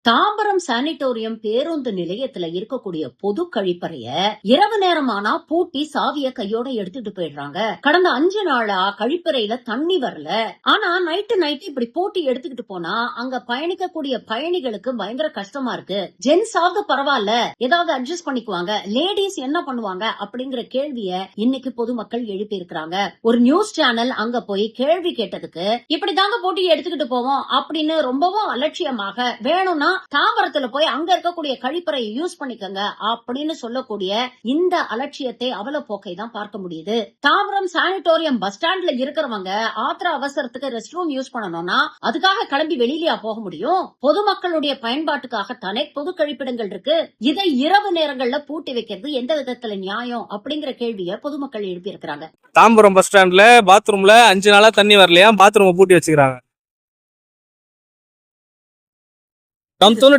Tambaram sanatorium பேருந்து நிலையத்துல இருக்கக்கூடிய பொது கழிப்பறைய இரவு நேரமானா பூட்டி சாவிய கையோட எடுத்துட்டு போயிடுறாங்க. கடந்த 5 நாளா கழிப்பறையில தண்ணி வரல. ஆனா நைட்டு இப்படி பூட்டி எடுத்துக்கிட்டு போனா அங்க பயணிக்கக்கூடிய பயணிகளுக்கு பயங்கர கஷ்டமா இருக்கு. ஜென்ஸாவது பரவாயில்ல, ஏதாவது அட்ஜஸ்ட் பண்ணிக்குவாங்க, லேடிஸ் என்ன பண்ணுவாங்க அப்படிங்கிற கேள்விய இன்னைக்கு பொதுமக்கள் எழுப்பி இருக்கிறாங்க. ஒரு நியூஸ் சேனல் அங்க போய் கேள்வி கேட்டதுக்கு இப்படிதாங்க பூட்டி எடுத்துக்கிட்டு போவோம் அப்படின்னு ரொம்பவும் அலட்சியமாக வேணும்னா தாம்பரத்துல போய் அங்க இருக்கக்கூடிய கழிப்பறையை யூஸ் பண்ணிக்கங்க அப்படின்னு சொல்லக்கூடிய இந்த அலட்சியத்தை அவலப்போக்கை தான் பார்க்க முடியுது. தாம்பரம் சானிட்டோரியம் பஸ் ஸ்டாண்ட்ல இருக்கிறவங்க ஆத்திர அவசரத்துக்கு ரெஸ்ட் ரூம் யூஸ் பண்ணணும்னா அதுக்காக கிளம்பி வெளியிலயா போக முடியும்? பொதுமக்களுடைய பயன்பாட்டுக்காக தானே பொது கழிப்பிடங்கள் இருக்கு. இதை இரவு நேரங்கள்ல பூட்டி வைக்கிறது எந்த விதத்துல நியாயம் அப்படிங்கிற கேள்வியை பொதுமக்கள் எழுப்பி இருக்கிறாங்க. தாம்பரம் பஸ் ஸ்டாண்ட்ல பாத்ரூம்ல 5 நாளா தண்ணி வரலையா, பாத்ரூம் பூட்டி வச்சுக்கிறாங்க.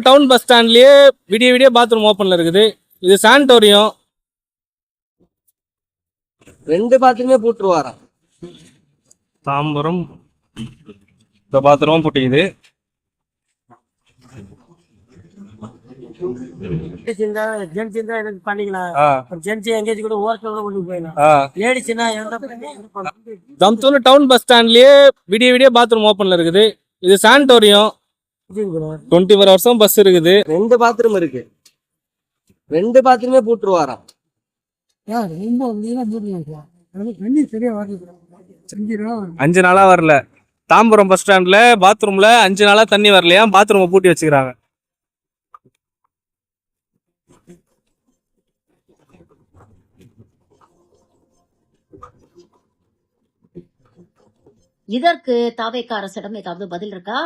டவுன் பஸ் ஸ்டாண்ட்லயே விடிய பாத்ரூம் ஓபன்ல இருக்குது. இது சானிட்டோரியம். 2 பாத்ரூமே பூட்டுருவாராம். தாம்பரம் இந்த பாத்ரூம் பூட்டிக்குது. டவுன் பஸ் ஸ்டாண்ட்லயே விடிய பாத்ரூம் ஓபன்ல இருக்குது. இது சானிட்டோரியம். 24 வருஷம் பஸ் இருக்குது. 2 பாத்ரூம் இருக்கு. 2 பாத்ரூமே பூட்டுருவாராம். 5 நாளா வரல. தாம்பரம் பஸ் ஸ்டாண்ட்ல பாத்ரூம்ல 5 நாளா தண்ணி வரலையா, பாத்ரூம் பூட்டி வச்சுக்கிறாங்க. இதற்கு தாவேக்கா அரசிடம் ஏதாவது பதில் இருக்கா?